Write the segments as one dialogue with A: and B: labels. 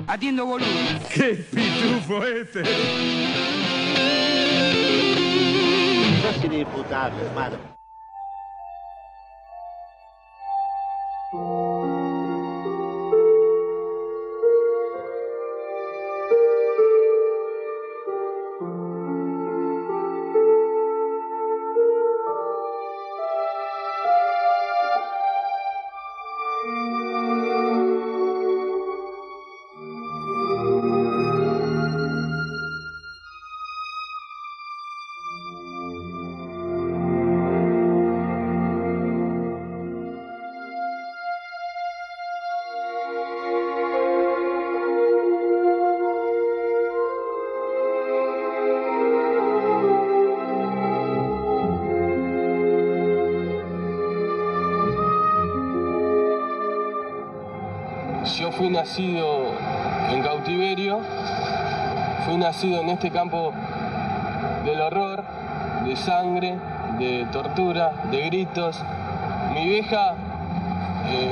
A: Atiendo, boludo.
B: ¡Qué pitufo este!
C: No si disfrutarlo, hermano.
D: Yo fui nacido en cautiverio, fui nacido en este campo del horror, de sangre, de tortura, de gritos. Mi vieja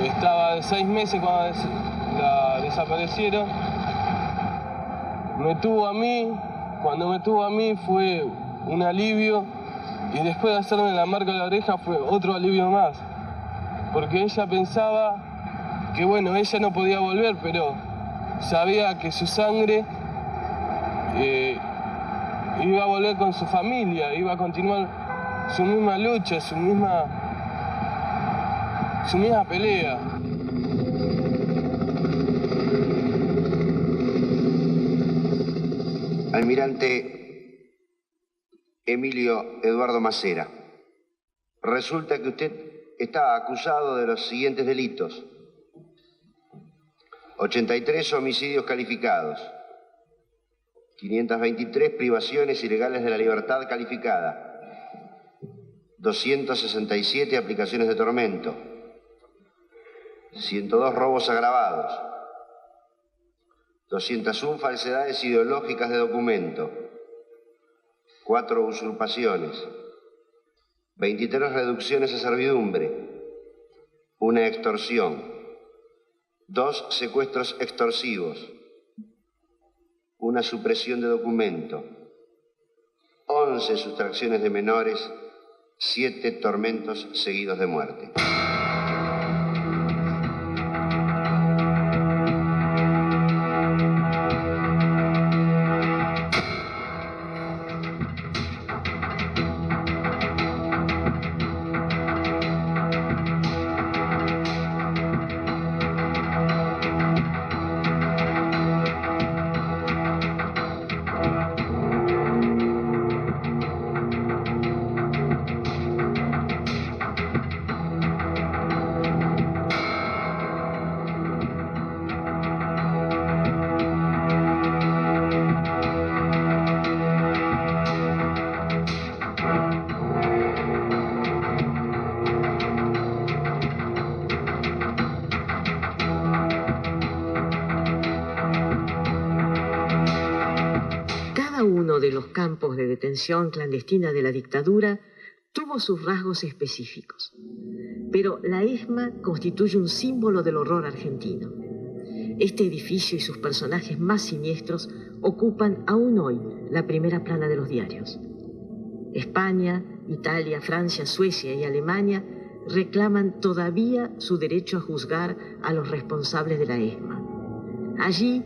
D: estaba de 6 meses cuando la desaparecieron. Me tuvo a mí, cuando me tuvo a mí fue un alivio y después de hacerme la marca en la oreja fue otro alivio más. Porque ella pensaba que bueno, ella no podía volver, pero sabía que su sangre iba a volver con su familia, iba a continuar su misma lucha, su misma pelea.
E: Almirante Emilio Eduardo Macera, resulta que usted está acusado de los siguientes delitos: 83 homicidios calificados, 523 privaciones ilegales de la libertad calificada, 267 aplicaciones de tormento, 102 robos agravados, 201 falsedades ideológicas de documento, 4 usurpaciones, 23 reducciones a servidumbre, 1 extorsión, 2 secuestros extorsivos, 1 supresión de documento, 11 sustracciones de menores, 7 tormentos seguidos de muerte.
F: Uno de los campos de detención clandestina de la dictadura tuvo sus rasgos específicos, pero la ESMA constituye un símbolo del horror argentino. Este edificio y sus personajes más siniestros ocupan aún hoy la primera plana de los diarios. España, Italia, Francia, Suecia y Alemania reclaman todavía su derecho a juzgar a los responsables de la ESMA. Allí,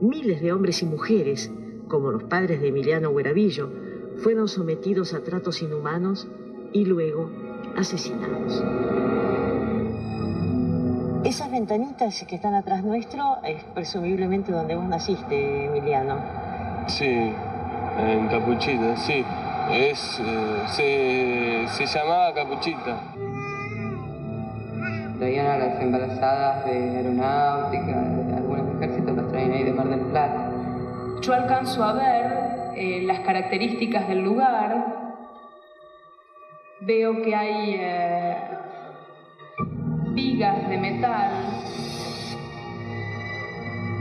F: miles de hombres y mujeres, como los padres de Emiliano Gueravillo, fueron sometidos a tratos inhumanos y luego asesinados. Esas ventanitas que están atrás nuestro es presumiblemente donde vos naciste, Emiliano.
D: Sí, en Capuchita, sí. Se llamaba Capuchita.
G: Traían a las embarazadas de aeronáutica, de algunos ejércitos, las traían ahí de Mar del Plata.
H: Yo alcanzo a ver las características del lugar. Veo que hay vigas de metal.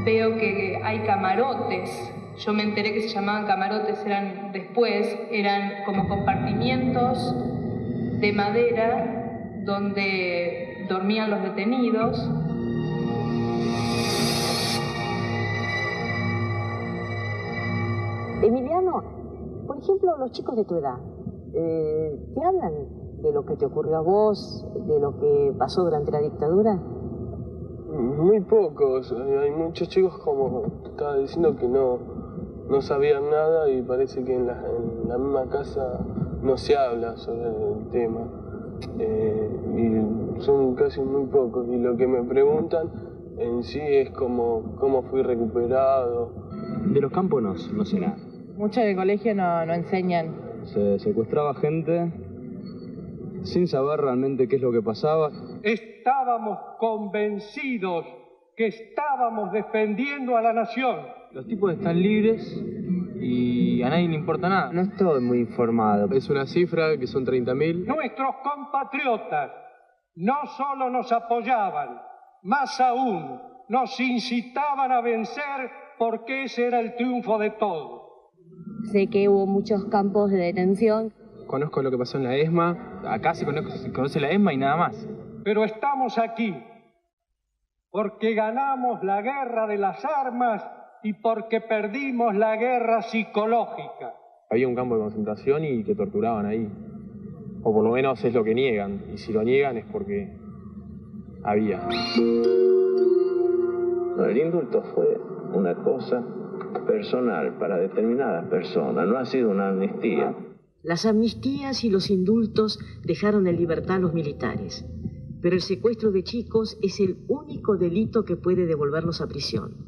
H: Veo que hay camarotes. Yo me enteré que se llamaban camarotes, eran como compartimientos de madera donde dormían los detenidos.
F: Emiliano, por ejemplo, los chicos de tu edad, ¿te hablan de lo que te ocurrió a vos, de lo que pasó durante la dictadura?
D: Muy pocos. Hay muchos chicos, como te estaba diciendo, que no sabían nada y parece que en la misma casa no se habla sobre el tema. Y son casi muy pocos. Y lo que me preguntan en sí es cómo fui recuperado.
A: De los campos no sé nada.
G: Mucho del colegio no enseñan.
A: Se secuestraba gente sin saber realmente qué es lo que pasaba.
I: Estábamos convencidos que estábamos defendiendo a la nación.
A: Los tipos están libres y a nadie le importa nada. No estoy muy informado.
D: Es una cifra que son 30.000.
I: Nuestros compatriotas no solo nos apoyaban, más aún nos incitaban a vencer porque ese era el triunfo de todos.
J: Sé que hubo muchos campos de detención.
A: Conozco lo que pasó en la ESMA. Acá se conoce la ESMA y nada más.
I: Pero estamos aquí porque ganamos la guerra de las armas y porque perdimos la guerra psicológica.
A: Había un campo de concentración y te torturaban ahí. O por lo menos es lo que niegan. Y si lo niegan es porque había.
C: No, el indulto fue una cosa personal para determinadas personas, no ha sido una amnistía.
F: Las amnistías y los indultos dejaron en libertad a los militares, pero el secuestro de chicos es el único delito que puede devolverlos a prisión.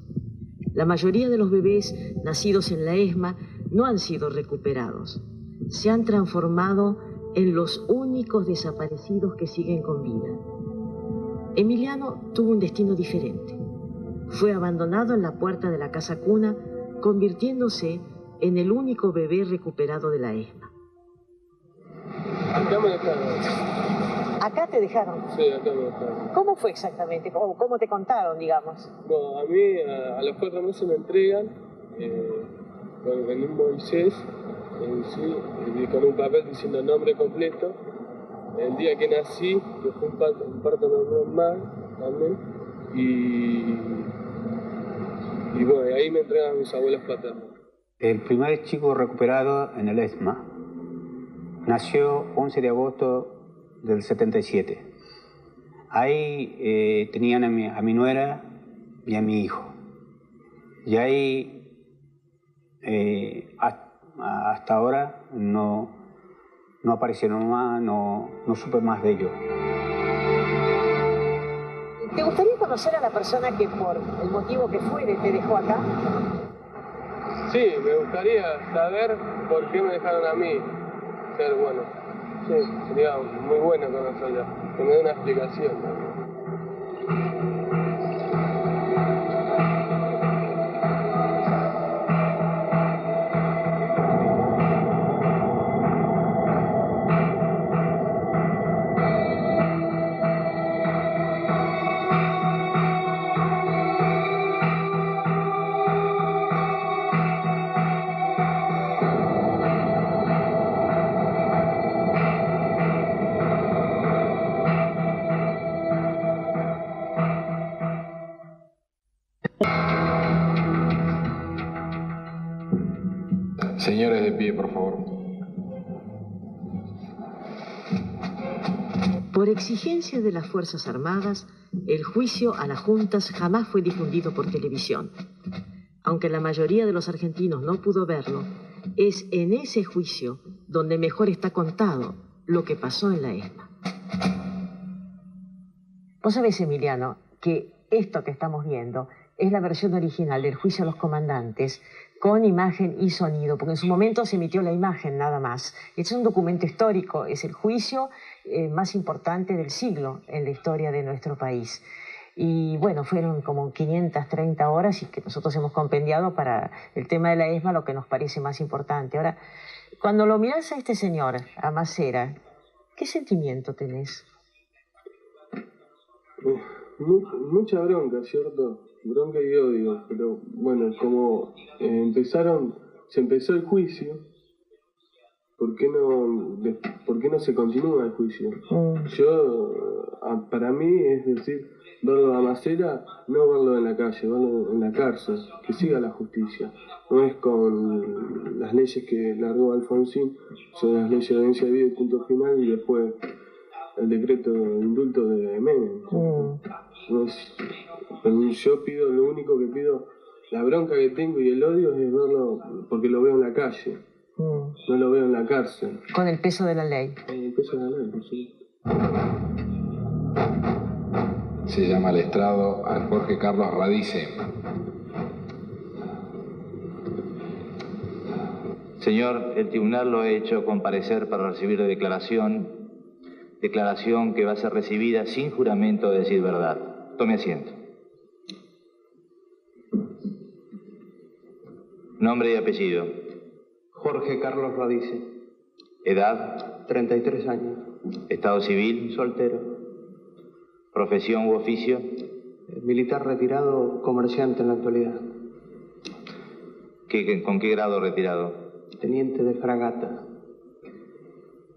F: La mayoría de los bebés nacidos en la ESMA no han sido recuperados. Se han transformado en los únicos desaparecidos que siguen con vida. Emiliano tuvo un destino diferente. Fue abandonado en la puerta de la casa cuna, convirtiéndose en el único bebé recuperado de la ESMA.
D: Acá me dejaron.
F: ¿Acá te dejaron?
D: Sí, acá me dejaron.
F: ¿Cómo fue exactamente? ¿Cómo te contaron, digamos?
D: Bueno, a mí a los 4 meses me entregan en un Moisés, con un papel diciendo nombre completo. El día que nací, que fue un parto normal también, y bueno, ahí me entregan a mis abuelos paternos.
K: El primer chico recuperado en el ESMA nació 11 de agosto del 77. Ahí tenían a mi nuera y a mi hijo. Y ahí, hasta ahora, no aparecieron más, no supe más de ellos.
F: ¿Te gustaría conocer a la persona que por el motivo que fuere te dejó acá?
D: Sí, me gustaría saber por qué me dejaron a mí ser bueno. Sí, sería muy bueno conocerla, que me dé una explicación también.
L: Señores, de pie, por favor.
F: Por exigencia de las Fuerzas Armadas, el juicio a las juntas jamás fue difundido por televisión. Aunque la mayoría de los argentinos no pudo verlo, es en ese juicio donde mejor está contado lo que pasó en la ESMA. Vos sabés, Emiliano, que esto que estamos viendo es la versión original del juicio a los comandantes, con imagen y sonido, porque en su momento se emitió la imagen nada más. Es un documento histórico, es el juicio más importante del siglo en la historia de nuestro país. Y bueno, fueron como 530 horas y que nosotros hemos compendiado para el tema de la ESMA lo que nos parece más importante. Ahora, cuando lo mirás a este señor, a Macera, ¿qué sentimiento tenés?
D: Mucha bronca, ¿cierto? Bronca y odio, pero bueno, como se empezó el juicio,
M: ¿por qué no se continúa el juicio? Para mí es decir, verlo a Macera, no verlo en la calle, verlo en la cárcel, que siga la justicia. No es con las leyes que largó Alfonsín, son las leyes de audiencia de vida y punto final, y después el decreto de indulto de Menem. Yo pido, lo único que pido, la bronca que tengo y el odio es verlo porque lo veo en la calle. No lo veo en la cárcel.
F: Con el peso de la ley.
M: Con el peso de la ley, sí.
L: Se llama al estrado a Jorge Carlos Radice.
C: Señor, el tribunal lo ha hecho comparecer para recibir declaración que va a ser recibida sin juramento de decir verdad. Tome asiento. Nombre y apellido.
N: Jorge Carlos Radice.
C: Edad.
N: 33 años.
C: Estado civil.
N: Soltero.
C: Profesión u oficio.
N: Militar retirado, comerciante en la actualidad.
C: ¿Con qué grado retirado?
N: Teniente de fragata.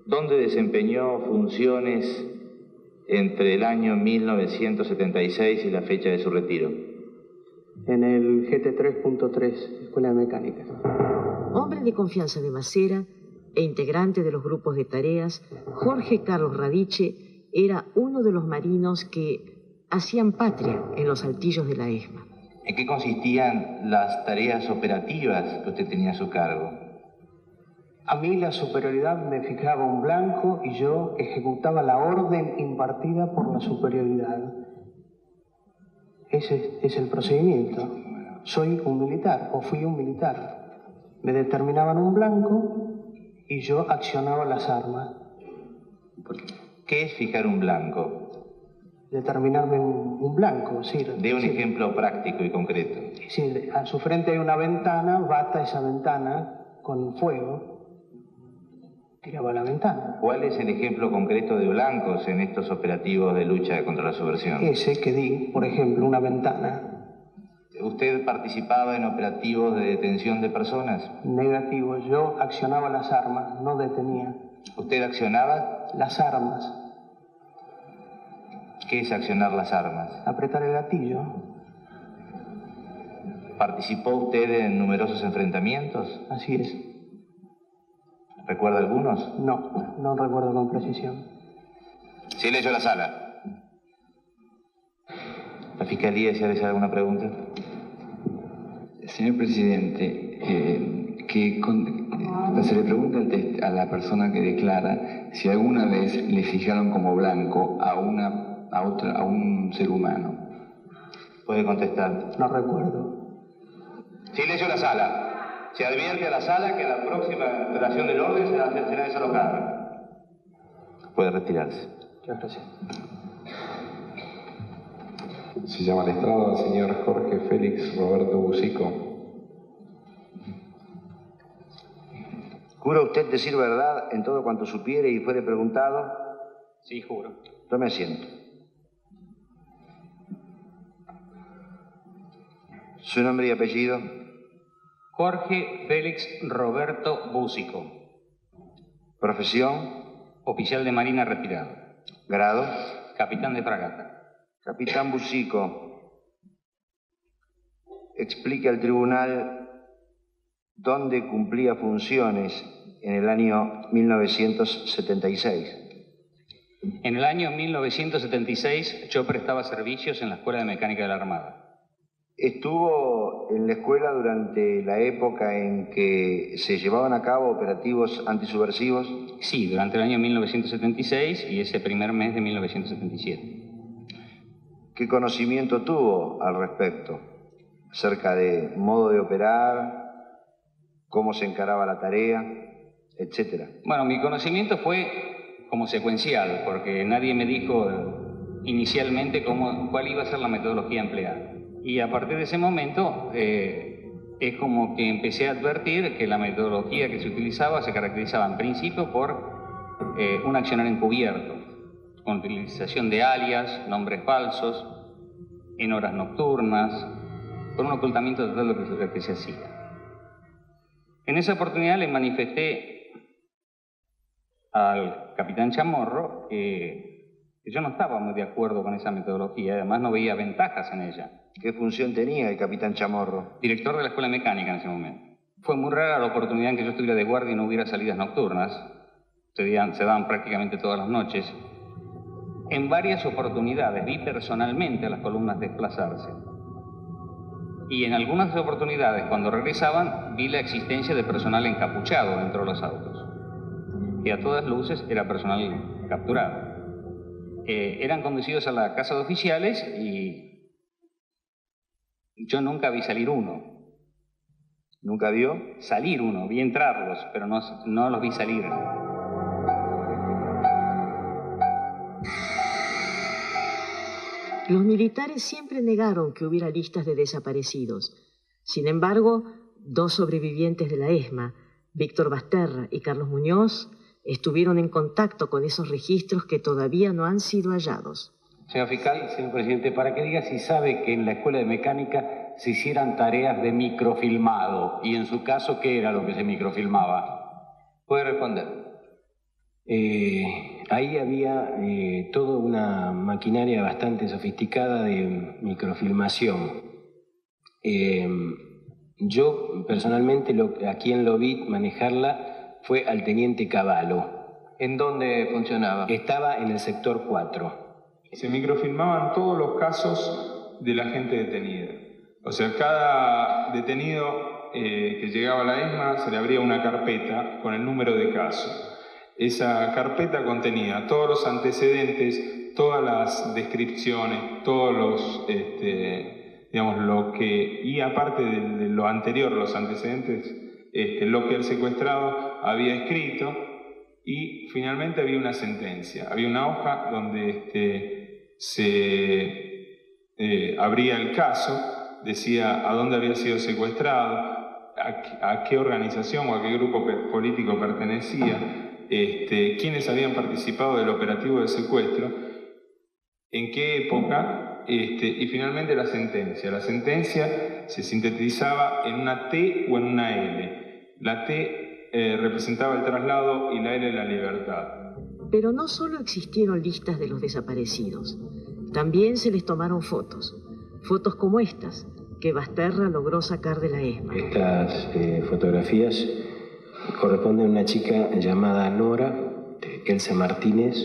C: ¿Dónde desempeñó funciones entre el año 1976 y la fecha de su retiro?
N: En el GT3.3, Escuela de Mecánica.
F: Hombre de confianza de Macera e integrante de los grupos de tareas, Jorge Carlos Radice era uno de los marinos que hacían patria en los altillos de la ESMA.
C: ¿En qué consistían las tareas operativas que usted tenía a su cargo?
N: A mí la superioridad me fijaba un blanco y yo ejecutaba la orden impartida por la superioridad. Ese es el procedimiento. Soy un militar, o fui un militar. Me determinaban un blanco y yo accionaba las armas.
C: ¿Qué es fijar un blanco?
N: Determinarme un blanco, sí.
C: De un ejemplo práctico y concreto.
N: Sí, a su frente hay una ventana, bata esa ventana con fuego. Tiraba la ventana.
C: ¿Cuál es el ejemplo concreto de blancos en estos operativos de lucha contra la subversión?
N: Ese que di, por ejemplo, una ventana.
C: ¿Usted participaba en operativos de detención de personas?
N: Negativo, yo accionaba las armas, no detenía.
C: ¿Usted accionaba?
N: Las armas.
C: ¿Qué es accionar las armas?
N: Apretar el gatillo.
C: ¿Participó usted en numerosos enfrentamientos?
N: Así es.
C: ¿Recuerda algunos?
N: No recuerdo con precisión.
C: Silencio a la sala. ¿La Fiscalía si hace alguna pregunta?
O: Señor Presidente, se le pregunta a la persona que declara si alguna vez le fijaron como blanco a un ser humano.
C: Puede contestar.
N: No recuerdo.
C: Silencio a la sala. Se advierte a la sala que la próxima alteración del orden será desalojada. Puede retirarse.
N: Muchas gracias.
L: Se llama al estrado al señor Jorge Félix Roberto Bucico.
E: ¿Jura usted decir verdad en todo cuanto supiere y fuere preguntado?
P: Sí, juro.
E: Tome asiento. ¿Su nombre y apellido?
P: Jorge Félix Roberto Bucico.
E: ¿Profesión?
P: Oficial de Marina retirado.
E: ¿Grado?
P: Capitán de fragata.
E: Capitán Bucico, explique al tribunal dónde cumplía funciones en el año 1976.
P: En el año 1976 yo prestaba servicios en la Escuela de Mecánica de la Armada.
E: ¿Estuvo en la escuela durante la época en que se llevaban a cabo operativos antisubversivos?
P: Sí, durante el año 1976 y ese primer mes de 1977.
E: ¿Qué conocimiento tuvo al respecto? Acerca de modo de operar, cómo se encaraba la tarea, etcétera.
P: Bueno, mi conocimiento fue como secuencial, porque nadie me dijo inicialmente cuál iba a ser la metodología empleada. Y a partir de ese momento es como que empecé a advertir que la metodología que se utilizaba se caracterizaba en principio por un accionar encubierto, con utilización de alias, nombres falsos, en horas nocturnas, con un ocultamiento de todo lo que se hacía. En esa oportunidad le manifesté al capitán Chamorro que yo no estaba muy de acuerdo con esa metodología, además no veía ventajas en ella.
E: ¿Qué función tenía el capitán Chamorro?
P: Director de la Escuela Mecánica en ese momento. Fue muy rara la oportunidad en que yo estuviera de guardia y no hubiera salidas nocturnas. Se daban prácticamente todas las noches. En varias oportunidades vi personalmente a las columnas desplazarse. Y en algunas oportunidades, cuando regresaban, vi la existencia de personal encapuchado dentro de los autos. Que a todas luces era personal capturado. Eran conducidos a la casa de oficiales y yo nunca vi salir uno.
E: ¿Nunca vio?
P: Salir uno, vi entrarlos, pero no los vi salir.
F: Los militares siempre negaron que hubiera listas de desaparecidos. Sin embargo, 2 sobrevivientes de la ESMA, Víctor Basterra y Carlos Muñoz, estuvieron en contacto con esos registros que todavía no han sido hallados.
K: Señor fiscal, señor presidente, para que diga si sabe que en la Escuela de Mecánica se hicieran tareas de microfilmado y en su caso, ¿qué era lo que se microfilmaba?
C: Puede responder.
Q: Ahí había toda una maquinaria bastante sofisticada de microfilmación. Yo personalmente a quien lo vi manejarla fue al teniente Cavallo.
C: ¿En dónde funcionaba?
Q: Estaba en el sector 4.
L: Se microfilmaban todos los casos de la gente detenida. O sea, cada detenido que llegaba a la ESMA se le abría una carpeta con el número de caso. Esa carpeta contenía todos los antecedentes, todas las descripciones, todos los, digamos, lo que, y aparte de lo anterior, los antecedentes, lo que el secuestrado había escrito, y finalmente había una sentencia, había una hoja donde se abría el caso, decía a dónde había sido secuestrado, a qué organización o a qué grupo político pertenecía, quiénes habían participado del operativo de secuestro, en qué época, y finalmente la sentencia. La sentencia se sintetizaba en una T o en una L. La T representaba el traslado y la L la libertad.
F: Pero no solo existieron listas de los desaparecidos, también se les tomaron fotos. Fotos como estas, que Basterra logró sacar de la ESMA.
Q: Estas fotografías corresponden a una chica llamada Nora, Elsa Martínez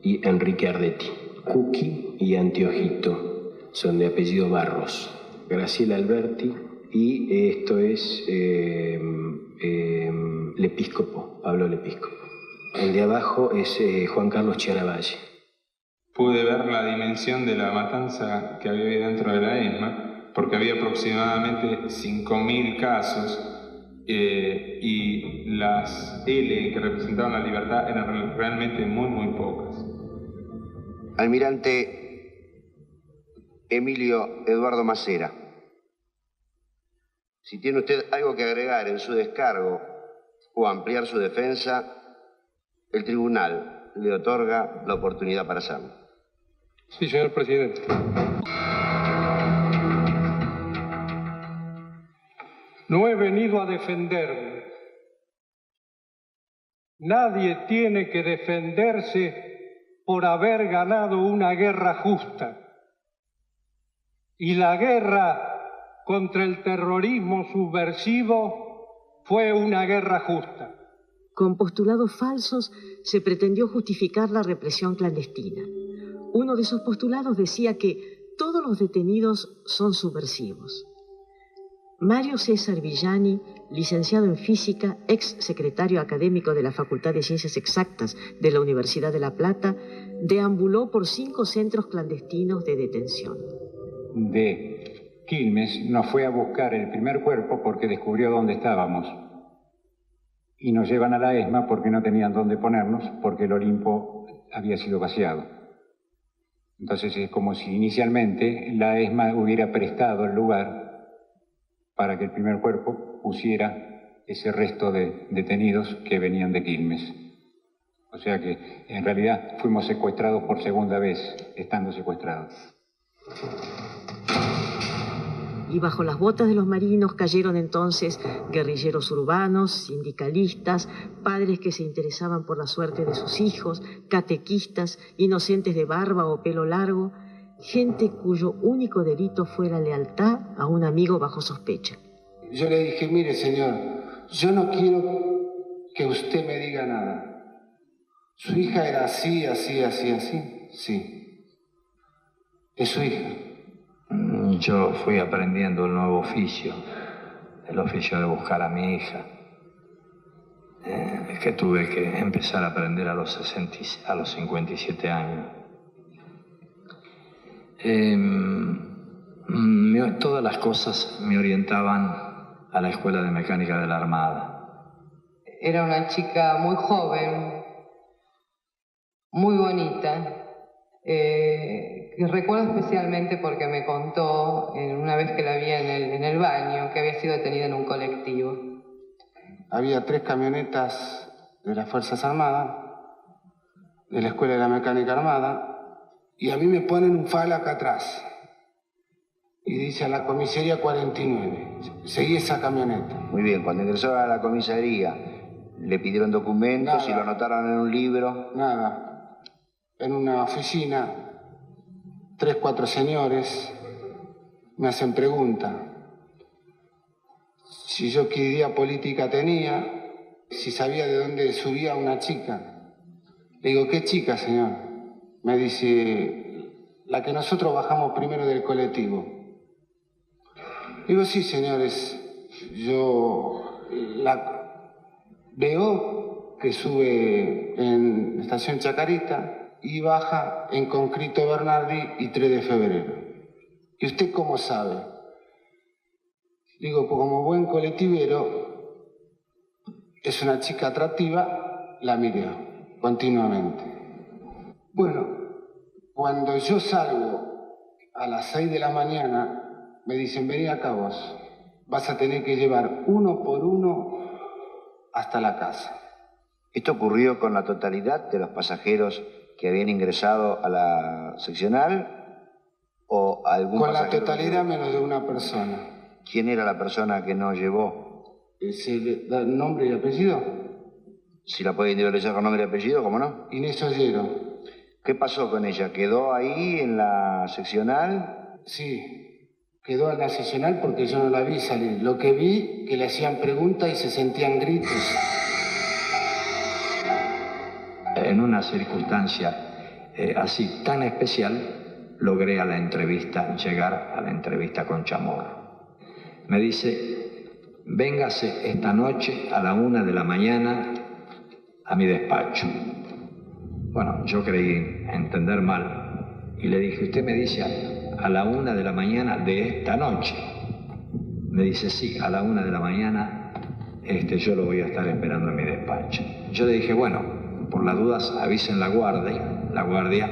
Q: y Enrique Ardetti. Cookie y Antiojito son de apellido Barros. Graciela Alberti y esto es Lepíscopo, Pablo Lepíscopo. El de abajo es Juan Carlos Chiaravalle.
L: Pude ver la dimensión de la matanza que había ahí dentro de la ESMA, porque había aproximadamente 5.000 casos y las L que representaban la libertad eran realmente muy, muy pocas.
E: Almirante Emilio Eduardo Macera, si tiene usted algo que agregar en su descargo o ampliar su defensa, el tribunal le otorga la oportunidad para hacerlo.
I: Sí, señor presidente. No he venido a defenderme. Nadie tiene que defenderse por haber ganado una guerra justa. Y la guerra contra el terrorismo subversivo fue una guerra justa.
F: Con postulados falsos se pretendió justificar la represión clandestina. Uno de esos postulados decía que todos los detenidos son subversivos. Mario César Villani, licenciado en Física, ex secretario académico de la Facultad de Ciencias Exactas de la Universidad de La Plata, deambuló por 5 centros clandestinos de detención.
K: De Quilmes nos fue a buscar el primer cuerpo porque descubrió dónde estábamos. Y nos llevan a la ESMA porque no tenían dónde ponernos, porque el Olimpo había sido vaciado. Entonces es como si inicialmente la ESMA hubiera prestado el lugar para que el primer cuerpo pusiera ese resto de detenidos que venían de Quilmes. O sea que en realidad fuimos secuestrados por segunda vez, estando secuestrados.
F: y bajo las botas de los marinos cayeron entonces guerrilleros urbanos, sindicalistas, padres que se interesaban por la suerte de sus hijos, catequistas, inocentes de barba o pelo largo, gente cuyo único delito fue la lealtad a un amigo bajo sospecha.
R: Yo le dije, mire señor, yo no quiero que usted me diga nada. Su hija era así, así, así, así. Sí. Es su hija.
C: Yo fui aprendiendo un nuevo oficio, el oficio de buscar a mi hija, que tuve que empezar a aprender a los 57 años. Todas las cosas me orientaban a la Escuela de Mecánica de la Armada.
G: Era una chica muy joven, muy bonita, que recuerdo especialmente porque me contó una vez que la vi en el baño que había sido detenida en un colectivo.
R: Había 3 camionetas de las Fuerzas Armadas, de la Escuela de la Mecánica Armada, y a mí me ponen un FAL acá atrás. Y dice a la comisaría 49. Seguí esa camioneta.
E: Muy bien, cuando ingresó a la comisaría, ¿le pidieron documentos y lo anotaron en un libro?
R: Nada. En una oficina, 3, 4 señores me hacen preguntas. Si yo qué idea política tenía, si sabía de dónde subía una chica. Le digo, ¿qué chica, señor? Me dice, la que nosotros bajamos primero del colectivo. Digo, sí, señores, yo la veo que sube en la estación Chacarita y baja en Concreto Bernardi y 3 de febrero. ¿Y usted cómo sabe? Digo, pues como buen colectivero, es una chica atractiva, la miré continuamente. Bueno, cuando yo salgo a las 6 de la mañana, me dicen, vení acá vos, vas a tener que llevar uno por uno hasta la casa.
E: ¿Esto ocurrió con la totalidad de los pasajeros que habían ingresado a la seccional o algún
R: con
E: pasajero?
R: Con la totalidad menos de una persona.
E: ¿Quién era la persona que no llevó?
R: ¿Se le da nombre y apellido?
E: Si la puede individualizar con nombre y apellido, ¿cómo no?
R: Inés Ollero.
E: ¿Qué pasó con ella? ¿Quedó ahí en la seccional?
R: Sí. Quedó en la seccional porque yo no la vi salir. Lo que vi, que le hacían preguntas y se sentían gritos.
C: En una circunstancia así tan especial, logré llegar a la entrevista con Chamorro. Me dice, véngase esta noche a la 1 de la mañana a mi despacho. Bueno, yo creí entender mal y le dije, usted me dice a la 1 de la mañana de esta noche. Me dice, sí, a la 1 de la mañana yo lo voy a estar esperando en mi despacho. Yo le dije, bueno, por las dudas avisen la guardia,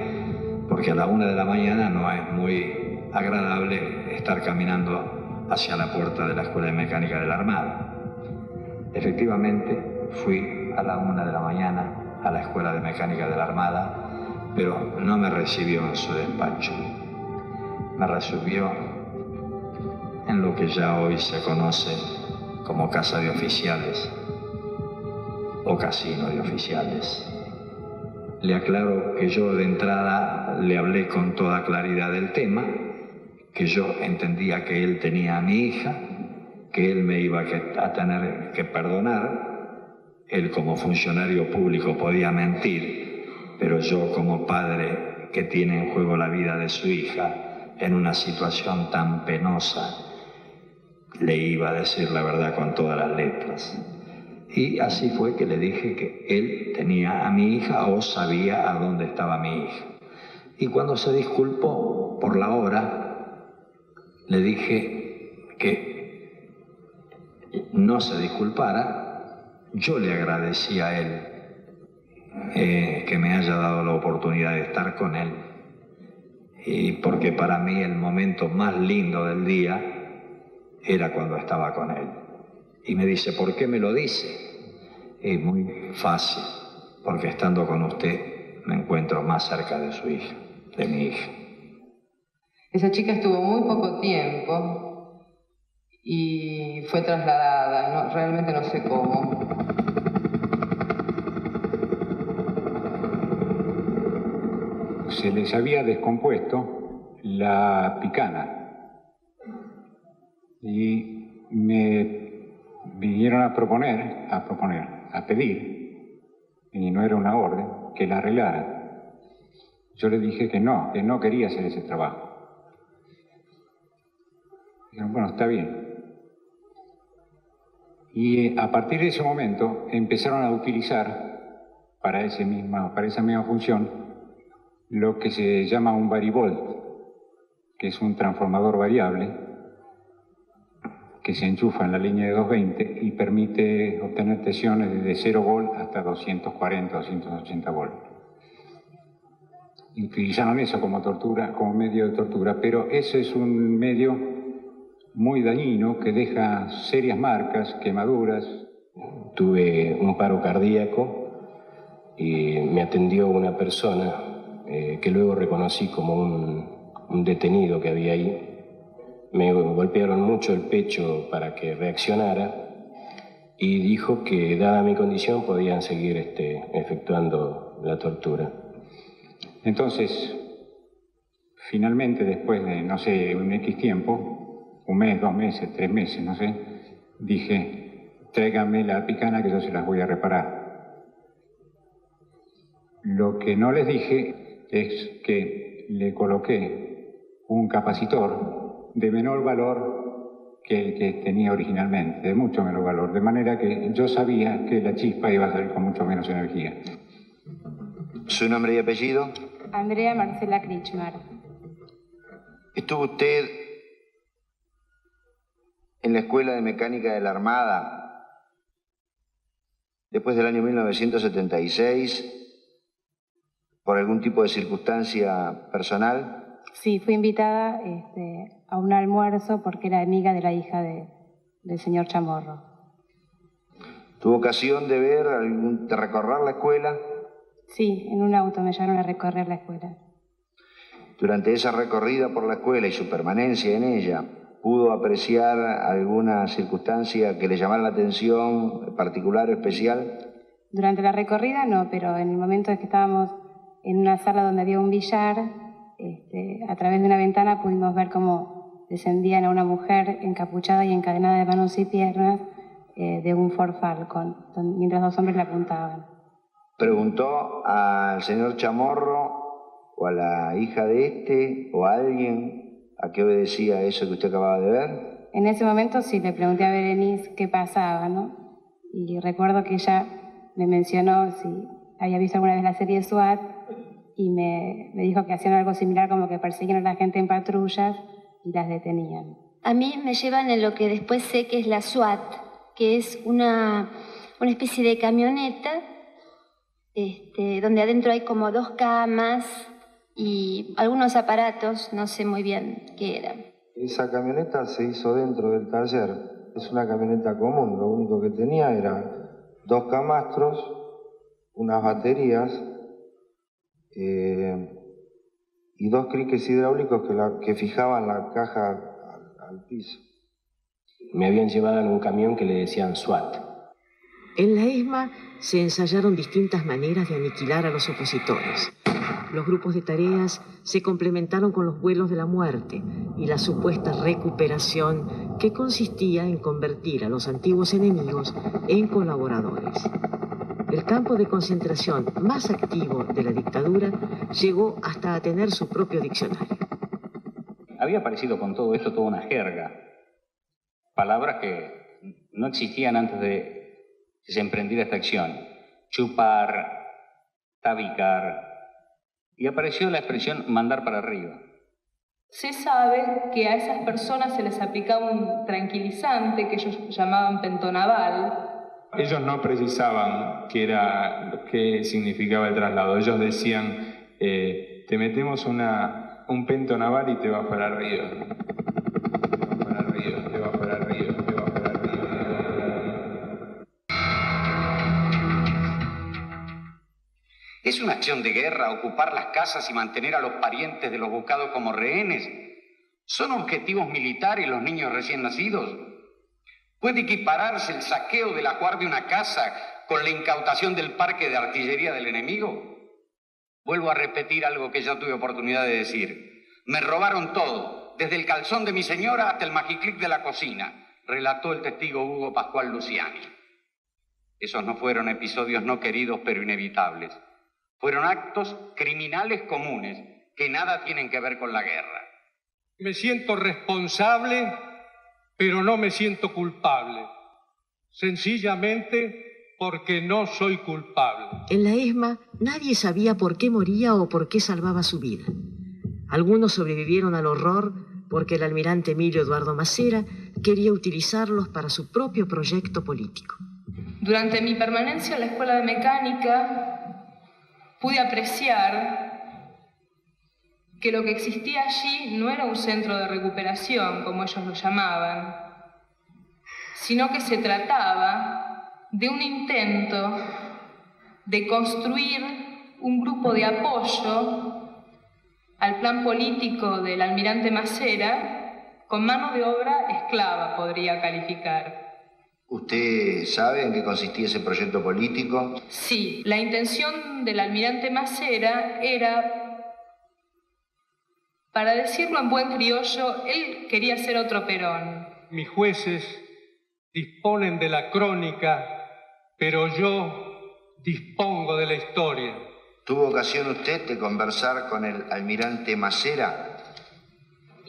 C: porque a la 1 de la mañana no es muy agradable estar caminando hacia la puerta de la Escuela de Mecánica de la Armada. Efectivamente, fui a la 1 de la mañana a la Escuela de Mecánica de la Armada, pero no me recibió en su despacho. Me recibió en lo que ya hoy se conoce como casa de oficiales o casino de oficiales. Le aclaro que yo de entrada le hablé con toda claridad del tema, que yo entendía que él tenía a mi hija, que él me iba a tener que perdonar. Él como funcionario público podía mentir, pero yo como padre que tiene en juego la vida de su hija, en una situación tan penosa, le iba a decir la verdad con todas las letras. Y así fue que le dije que él tenía a mi hija o sabía a dónde estaba mi hija. Y cuando se disculpó por la hora, le dije que no se disculpara. Yo le agradecí a él que me haya dado la oportunidad de estar con él. Y porque para mí el momento más lindo del día era cuando estaba con él. Y me dice, ¿por qué me lo dice? Es muy fácil, porque estando con usted me encuentro más cerca de su hija, de mi hija.
G: Esa chica estuvo muy poco tiempo y fue trasladada, realmente no sé cómo.
K: Se les había descompuesto la picana y me vinieron a pedir, y no era una orden, que la arreglara. Yo le dije que no quería hacer ese trabajo. Dijeron, bueno, está bien. Y a partir de ese momento empezaron a utilizar para esa misma función lo que se llama un varivolt, que es un transformador variable que se enchufa en la línea de 220 y permite obtener tensiones desde 0 volt hasta 240, 280 volt. Y utilizaron eso como medio de tortura, pero ese es un medio muy dañino que deja serias marcas, quemaduras.
Q: Tuve un paro cardíaco y me atendió una persona que luego reconocí como un detenido que había ahí. Me golpearon mucho el pecho para que reaccionara y dijo que, dada mi condición, podían seguir efectuando la tortura.
K: Entonces, finalmente, después de, no sé, un X tiempo, 1 mes, 2 meses, 3 meses, no sé, dije, tráiganme la picana que yo se las voy a reparar. Lo que no les dije es que le coloqué un capacitor de menor valor que el que tenía originalmente, de mucho menor valor, de manera que yo sabía que la chispa iba a salir con mucho menos energía.
E: ¿Su nombre y apellido?
S: Andrea Marcela Krichmar.
E: ¿Estuvo usted en la Escuela de Mecánica de la Armada después del año 1976 por algún tipo de circunstancia personal?
S: Sí, fui invitada a un almuerzo porque era amiga de la hija del señor Chamorro.
E: ¿Tuvo ocasión de de recorrer la escuela?
S: Sí, en un auto me llevaron a recorrer la escuela.
E: Durante esa recorrida por la escuela y su permanencia en ella, ¿pudo apreciar alguna circunstancia que le llamara la atención, particular o especial?
S: Durante la recorrida no, pero en el momento en que estábamos en una sala donde había un billar, a través de una ventana pudimos ver cómo descendían a una mujer encapuchada y encadenada de manos y piernas de un Ford Falcon, mientras 2 hombres la apuntaban.
E: ¿Preguntó al señor Chamorro o a la hija de o a alguien a qué obedecía eso que usted acababa de ver?
S: En ese momento sí le pregunté a Berenice qué pasaba, ¿no? Y recuerdo que ella me mencionó si había visto alguna vez la serie SWAT y me dijo que hacían algo similar, como que perseguían a la gente en patrullas y las detenían.
T: A mí me llevan en lo que después sé que es la SWAT, que es una especie de camioneta donde adentro hay como 2 camas y algunos aparatos, no sé muy bien qué eran.
M: Esa camioneta se hizo dentro del taller. Es una camioneta común, lo único que tenía era 2 camastros, unas baterías y 2 criques hidráulicos que fijaban la caja al piso.
Q: Me habían llevado en un camión que le decían SWAT.
F: En la ESMA se ensayaron distintas maneras de aniquilar a los opositores. Los grupos de tareas se complementaron con los vuelos de la muerte y la supuesta recuperación que consistía en convertir a los antiguos enemigos en colaboradores. El campo de concentración más activo de la dictadura llegó hasta a tener su propio diccionario.
P: Había aparecido con todo esto toda una jerga, palabras que no existían antes de que se emprendiera esta acción. Chupar, tabicar, y apareció la expresión mandar para arriba.
H: Se sabe que a esas personas se les aplicaba un tranquilizante que ellos llamaban pentonaval.
L: Ellos no precisaban qué significaba el traslado. Ellos decían, te metemos un pentonaval y te vas para arriba. Te vas para arriba, te vas para arriba, te vas para arriba.
U: ¿Es una acción de guerra ocupar las casas y mantener a los parientes de los buscados como rehenes? ¿Son objetivos militares los niños recién nacidos? ¿Puede equipararse el saqueo de la guardia de una casa con la incautación del parque de artillería del enemigo? Vuelvo a repetir algo que ya tuve oportunidad de decir. Me robaron todo, desde el calzón de mi señora hasta el magiclic de la cocina, relató el testigo Hugo Pascual Luciani. Esos no fueron episodios no queridos pero inevitables. Fueron actos criminales comunes que nada tienen que ver con la guerra.
I: Me siento responsable, pero no me siento culpable. Sencillamente porque no soy culpable.
F: En la ESMA nadie sabía por qué moría o por qué salvaba su vida. Algunos sobrevivieron al horror porque el almirante Emilio Eduardo Macera quería utilizarlos para su propio proyecto político.
H: Durante mi permanencia en la Escuela de Mecánica pude apreciar que lo que existía allí no era un centro de recuperación, como ellos lo llamaban, sino que se trataba de un intento de construir un grupo de apoyo al plan político del almirante Macera con mano de obra esclava, podría calificar.
E: ¿Usted sabe en qué consistía ese proyecto político?
H: Sí, la intención del almirante Macera era, para decirlo en buen criollo, él quería ser otro Perón.
I: Mis jueces disponen de la crónica, pero yo dispongo de la historia.
E: ¿Tuvo ocasión usted de conversar con el almirante Macera?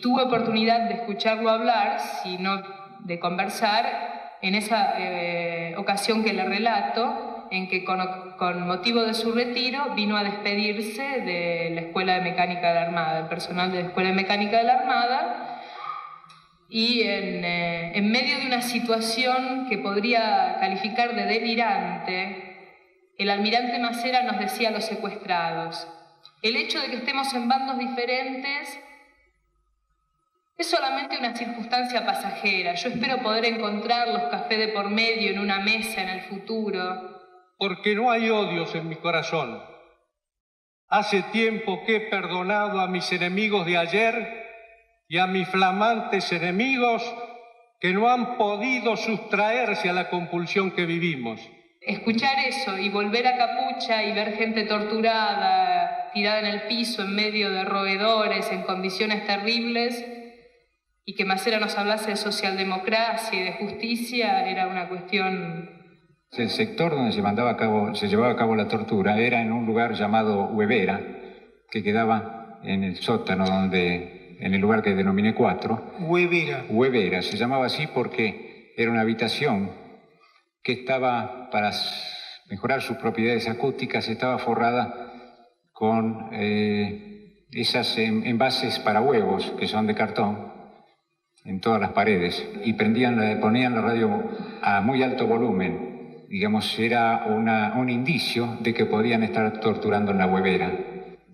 H: Tuve oportunidad de escucharlo hablar, sino de conversar, en esa ocasión que le relato, en que con motivo de su retiro vino a despedirse de la Escuela de Mecánica de la Armada, del personal de la Escuela de Mecánica de la Armada, y en medio de una situación que podría calificar de delirante, el almirante Macera nos decía a los secuestrados: el hecho de que estemos en bandos diferentes es solamente una circunstancia pasajera. Yo espero poder encontrar los cafés de por medio en una mesa en el futuro.
I: Porque no hay odios en mi corazón. Hace tiempo que he perdonado a mis enemigos de ayer y a mis flamantes enemigos que no han podido sustraerse a la compulsión que vivimos.
H: Escuchar eso y volver a Capucha y ver gente torturada, tirada en el piso en medio de roedores, en condiciones terribles, y que Macera nos hablase de socialdemocracia y de justicia, era una cuestión...
K: El sector donde se llevaba a cabo la tortura era en un lugar llamado Huevera, que quedaba en el sótano, en el lugar que denominé 4. Huevera, se llamaba así porque era una habitación que estaba, para mejorar sus propiedades acústicas, estaba forrada con esas envases para huevos, que son de cartón, en todas las paredes, y ponían la radio a muy alto volumen. Digamos, era un indicio de que podían estar torturando en la Huevera.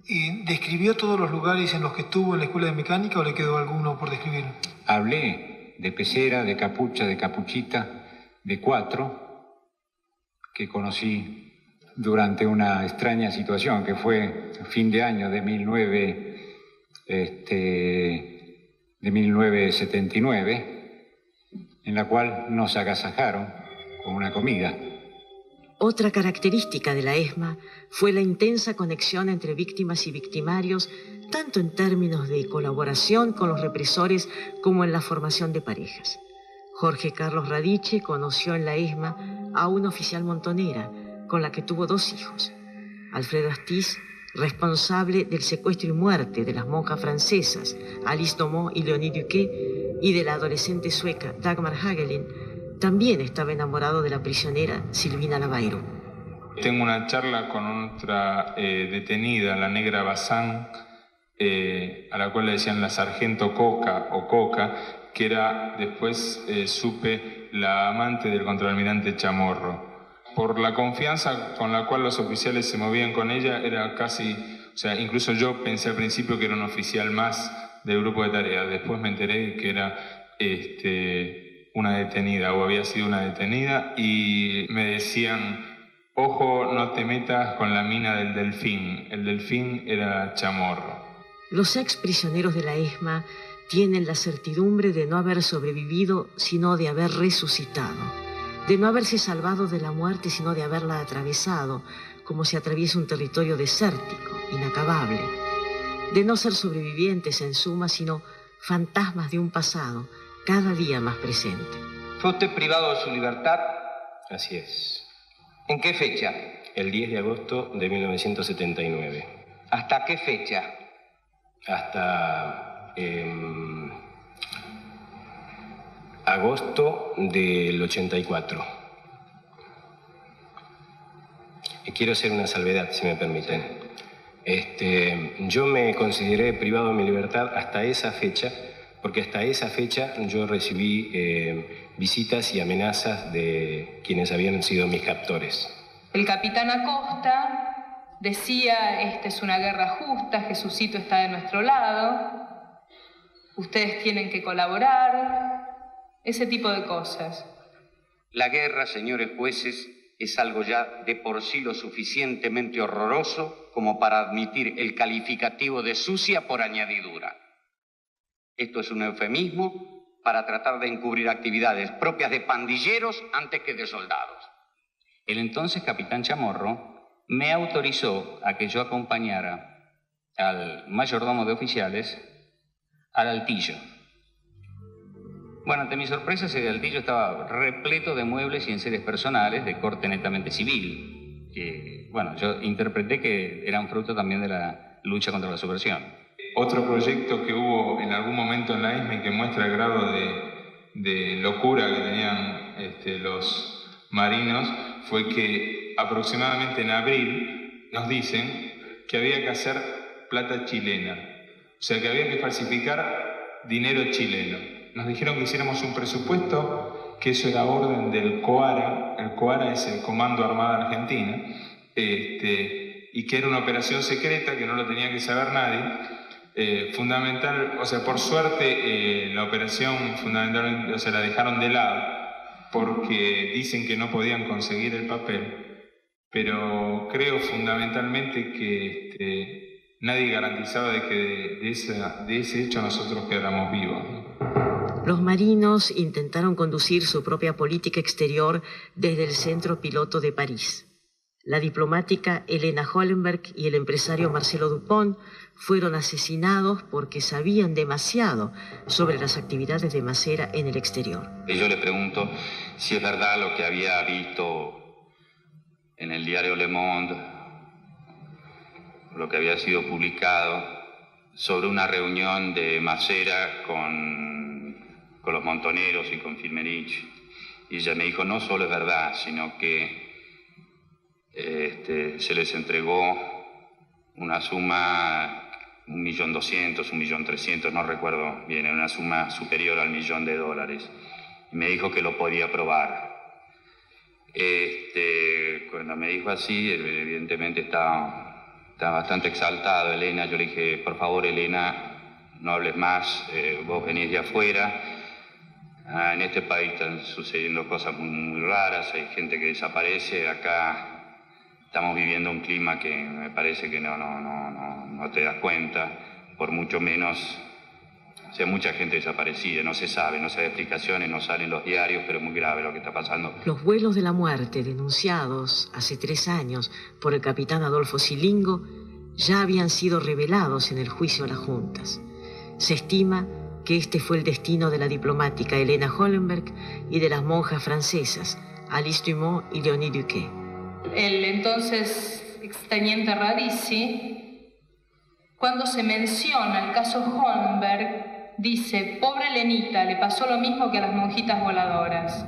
B: ¿Y describió todos los lugares en los que estuvo en la Escuela de Mecánica o le quedó alguno por describir?
K: Hablé de Pecera, de Capucha, de Capuchita, de 4, que conocí durante una extraña situación, que fue fin de año de 1979, en la cual nos agasajaron con una comida.
F: Otra característica de la ESMA fue la intensa conexión entre víctimas y victimarios, tanto en términos de colaboración con los represores como en la formación de parejas. Jorge Carlos Radiche conoció en la ESMA a una oficial montonera, con la que tuvo 2 hijos. Alfredo Astiz, responsable del secuestro y muerte de las monjas francesas Alice Domont y Leonie Duquet, y de la adolescente sueca Dagmar Hagelin, también estaba enamorado de la prisionera Silvina Lavairo.
L: Tengo una charla con otra detenida, la negra Bazán, a la cual le decían la sargento Coca o Coca, que era, después supe, la amante del contraalmirante Chamorro. Por la confianza con la cual los oficiales se movían con ella, era casi, o sea, incluso yo pensé al principio que era un oficial más del grupo de tareas. Después me enteré que era una detenida, o había sido una detenida, y me decían: ojo, no te metas con la mina del Delfín. El Delfín era Chamorro.
F: Los ex prisioneros de la ESMA tienen la certidumbre de no haber sobrevivido, sino de haber resucitado, de no haberse salvado de la muerte, sino de haberla atravesado, como se atraviesa un territorio desértico, inacabable, de no ser sobrevivientes en suma, sino fantasmas de un pasado cada día más presente.
J: ¿Fue usted privado de su libertad?
Q: Así es.
J: ¿En qué fecha?
Q: El 10 de agosto de 1979.
J: ¿Hasta qué fecha?
Q: Hasta agosto del 84. Y quiero hacer una salvedad, si me permiten. Yo me consideré privado de mi libertad hasta esa fecha, porque hasta esa fecha yo recibí visitas y amenazas de quienes habían sido mis captores.
H: El capitán Acosta decía, esta es una guerra justa, Jesucito está de nuestro lado, ustedes tienen que colaborar, ese tipo de cosas.
U: La guerra, señores jueces, es algo ya de por sí lo suficientemente horroroso como para admitir el calificativo de sucia por añadidura. Esto es un eufemismo para tratar de encubrir actividades propias de pandilleros antes que de soldados.
P: El entonces capitán Chamorro me autorizó a que yo acompañara al mayordomo de oficiales al altillo. Bueno, ante mi sorpresa, ese altillo estaba repleto de muebles y enseres personales de corte netamente civil, que, bueno, yo interpreté que eran fruto también de la lucha contra la subversión.
L: Otro proyecto que hubo en algún momento en la ESMA y que muestra el grado de locura que tenían los marinos fue que aproximadamente en abril nos dicen que había que hacer plata chilena, o sea que había que falsificar dinero chileno. Nos dijeron que hiciéramos un presupuesto, que eso era orden del COARA. El COARA es el Comando Armada Argentina, y que era una operación secreta que no lo tenía que saber nadie. Fundamental, o sea, por suerte la operación fundamentalmente, o sea, la dejaron de lado porque dicen que no podían conseguir el papel, pero creo fundamentalmente que nadie garantizaba de que de ese hecho nosotros quedáramos vivos.
F: Los marinos intentaron conducir su propia política exterior desde el centro piloto de París. La diplomática Elena Hollenberg y el empresario Marcelo Dupont fueron asesinados porque sabían demasiado sobre las actividades de Macera en el exterior.
U: Y yo le pregunto si es verdad lo que había visto en el diario Le Monde, lo que había sido publicado sobre una reunión de Macera con los montoneros y con Filmerich. Y ella me dijo, no solo es verdad, sino que se les entregó una suma, 1.200.000, 1.300.000, no recuerdo bien, una suma superior al $1.000.000. Y me dijo que lo podía probar. Cuando me dijo así, evidentemente estaba bastante exaltado Elena. Yo le dije, por favor, Elena, no hables más, vos venís de afuera. En este país están sucediendo cosas muy raras, hay gente que desaparece. Acá estamos viviendo un clima que me parece que no te das cuenta, por mucho menos, o sea, mucha gente desaparecida, no se sabe, no se da explicaciones, no salen los diarios, pero es muy grave lo que está pasando.
F: Los vuelos de la muerte denunciados hace 3 años por el capitán Adolfo Silingo ya habían sido revelados en el juicio a las juntas. Se estima que este fue el destino de la diplomática Elena Hollenberg y de las monjas francesas Alice Dumont y Léonie Duquet.
H: El entonces exteniente Radici, cuando se menciona el caso Hollenberg, dice, pobre Lenita, le pasó lo mismo que a las monjitas voladoras.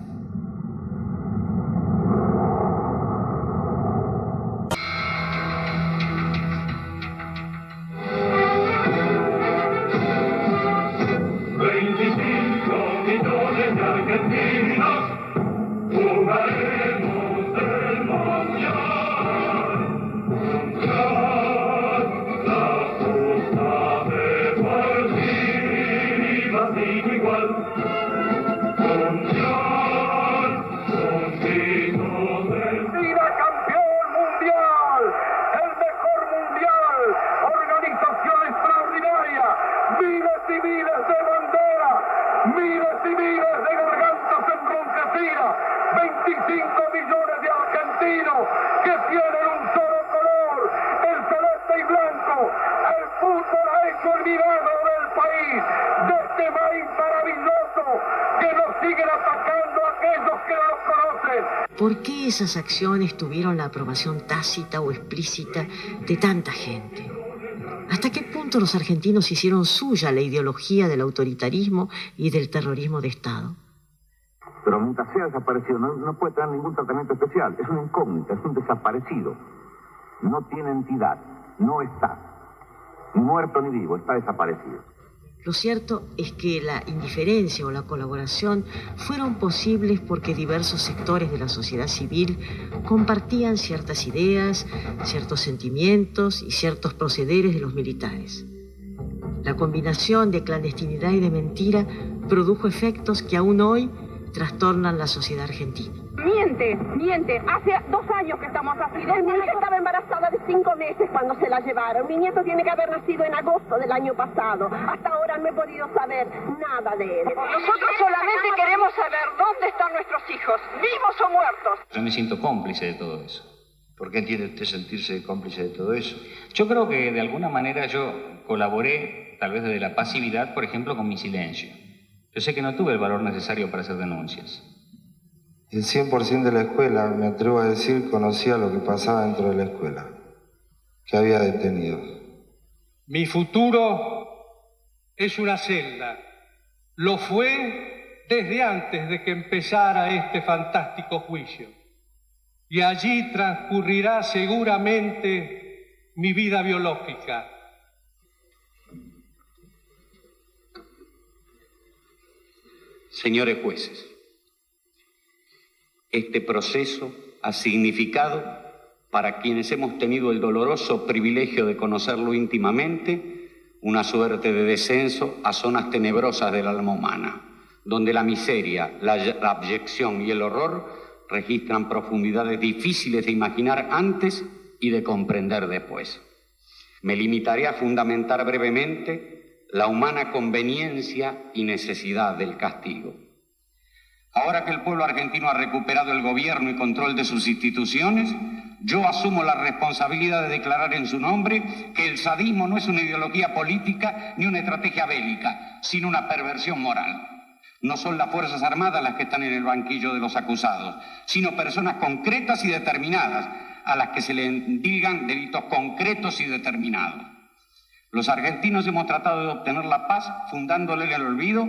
V: Organización extraordinaria.
A: 25 millones de argentinos que tienen un solo color, el celeste y blanco. El fútbol ha hecho el milagro del país, de este país maravilloso que nos siguen atacando aquellos que no los conocen.
F: ¿Por qué esas acciones tuvieron la aprobación tácita o explícita de tanta gente? ¿Hasta qué punto los argentinos hicieron suya la ideología del autoritarismo y del terrorismo de Estado?
V: Pero mientras sea desaparecido, no puede tener ningún tratamiento especial. Es una incógnita, es un desaparecido. No tiene entidad, no está. Ni muerto ni vivo, está desaparecido.
F: Lo cierto es que la indiferencia o la colaboración fueron posibles porque diversos sectores de la sociedad civil compartían ciertas ideas, ciertos sentimientos y ciertos procederes de los militares. La combinación de clandestinidad y de mentira produjo efectos que aún hoy trastornan la sociedad argentina.
W: Miente. Hace 2 años que estamos así. Mi hija estaba embarazada de 5 meses cuando se la llevaron. Mi nieto tiene que haber nacido en agosto del año pasado. Hasta ahora no he podido saber nada de él. Nosotros solamente queremos saber dónde están nuestros hijos, vivos o muertos.
P: Yo me siento cómplice de todo eso.
E: ¿Por qué entiende usted sentirse cómplice de todo eso?
P: Yo creo que de alguna manera yo colaboré, tal vez desde la pasividad, por ejemplo, con mi silencio. Yo sé que no tuve el valor necesario para hacer denuncias.
X: El 100% de la escuela, me atrevo a decir, conocía lo que pasaba dentro de la escuela, que había detenidos.
I: Mi futuro es una celda. Lo fue desde antes de que empezara este fantástico juicio. Y allí transcurrirá seguramente mi vida biológica.
U: Señores jueces, este proceso ha significado, para quienes hemos tenido el doloroso privilegio de conocerlo íntimamente, una suerte de descenso a zonas tenebrosas del alma humana, donde la miseria, la abyección y el horror registran profundidades difíciles de imaginar antes y de comprender después. Me limitaré a fundamentar brevemente la humana conveniencia y necesidad del castigo. Ahora que el pueblo argentino ha recuperado el gobierno y control de sus instituciones, yo asumo la responsabilidad de declarar en su nombre que el sadismo no es una ideología política ni una estrategia bélica, sino una perversión moral. No son las Fuerzas Armadas las que están en el banquillo de los acusados, sino personas concretas y determinadas a las que se le endilgan delitos concretos y determinados. Los argentinos hemos tratado de obtener la paz fundándole en el olvido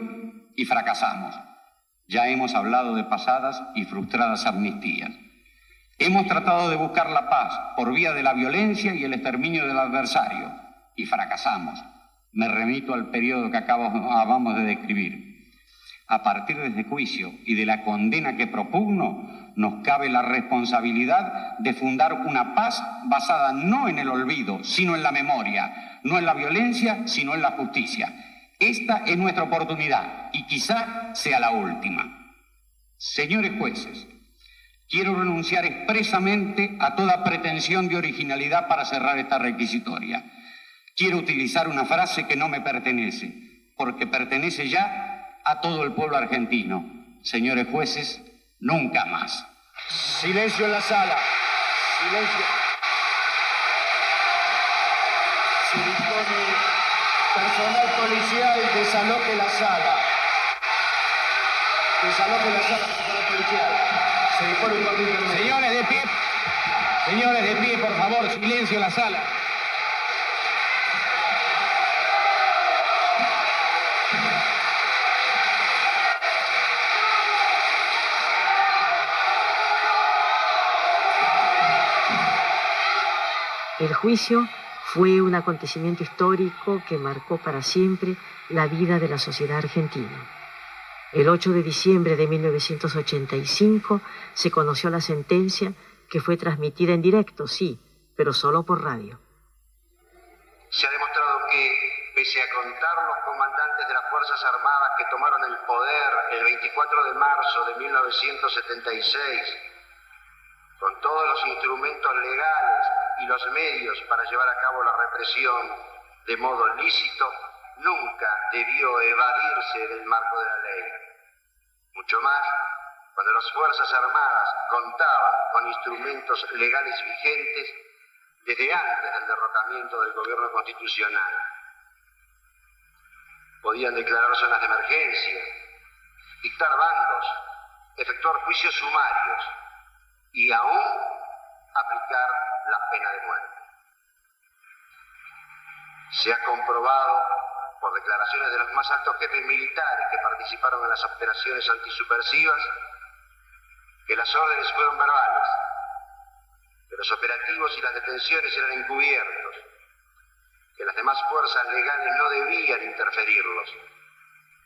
U: y fracasamos. Ya hemos hablado de pasadas y frustradas amnistías. Hemos tratado de buscar la paz por vía de la violencia y el exterminio del adversario y fracasamos. Me remito al periodo que acabamos de describir. A partir de este juicio y de la condena que propugno, nos cabe la responsabilidad de fundar una paz basada no en el olvido, sino en la memoria, no en la violencia, sino en la justicia. Esta es nuestra oportunidad y quizá sea la última. Señores jueces, quiero renunciar expresamente a toda pretensión de originalidad para cerrar esta requisitoria. Quiero utilizar una frase que no me pertenece, porque pertenece ya a todo el pueblo argentino. Señores jueces, nunca más.
Y: Silencio en la sala. Silencio. Se dispone personal policial, desaloje la sala. Desaloje la sala, personal policial. Se dispone un orden intermedio. Señores de pie, por favor, silencio en la sala.
F: El juicio fue un acontecimiento histórico que marcó para siempre la vida de la sociedad argentina. El 8 de diciembre de 1985 se conoció la sentencia, que fue transmitida en directo, sí, pero solo por radio.
E: Se ha demostrado que, pese a contar los comandantes de las Fuerzas Armadas que tomaron el poder el 24 de marzo de 1976, con todos los instrumentos legales y los medios para llevar a cabo la represión de modo lícito, nunca debió evadirse del marco de la ley. Mucho más, cuando las Fuerzas Armadas contaban con instrumentos legales vigentes desde antes del derrocamiento del gobierno constitucional. Podían declarar zonas de emergencia, dictar bandos, efectuar juicios sumarios y aún aplicar la pena de muerte. Se ha comprobado por declaraciones de los más altos jefes militares que participaron en las operaciones antisubversivas que las órdenes fueron verbales, que los operativos y las detenciones eran encubiertos, que las demás fuerzas legales no debían interferirlos,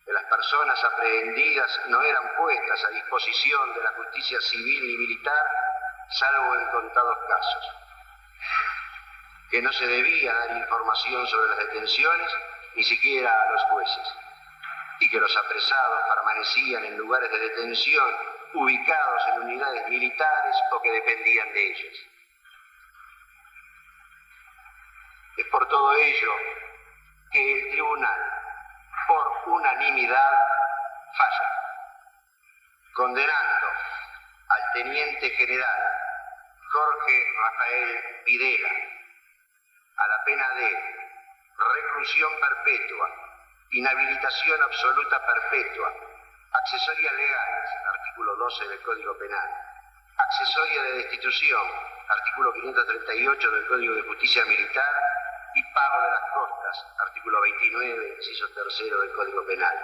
E: que las personas aprehendidas no eran puestas a disposición de la justicia civil y militar, salvo en contados casos, que no se debía dar información sobre las detenciones, ni siquiera a los jueces, y que los apresados permanecían en lugares de detención ubicados en unidades militares o que dependían de ellas. Es por todo ello que el tribunal, por unanimidad, falla, condenando al teniente general Jorge Rafael Videla a la pena de reclusión perpetua, inhabilitación absoluta perpetua, accesorias legales, artículo 12 del Código Penal, accesoria de destitución, artículo 538 del Código de Justicia Militar, y pago de las costas, artículo 29, inciso 3 del Código Penal,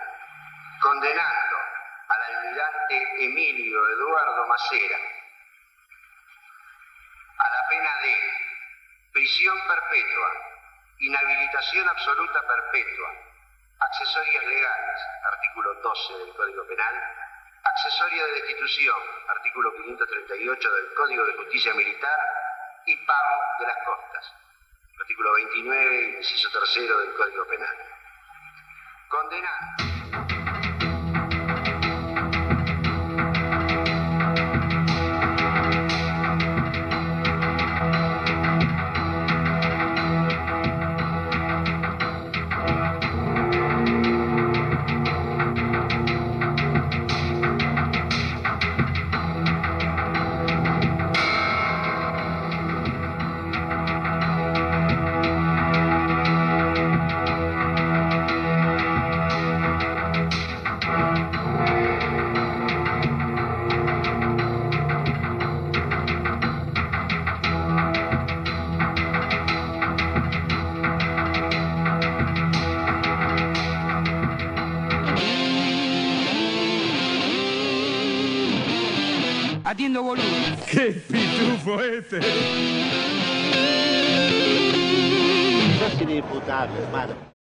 E: condenando al almirante Emilio Eduardo Macera a la pena de prisión perpetua, inhabilitación absoluta perpetua, accesorias legales, artículo 12 del Código Penal, accesoria de destitución, artículo 538 del Código de Justicia Militar, y pago de las costas, artículo 29, inciso 3 del Código Penal. Condenando
C: Atiendo, boludo.
D: ¡Qué pitufo este!
C: Yo soy diputado, hermano.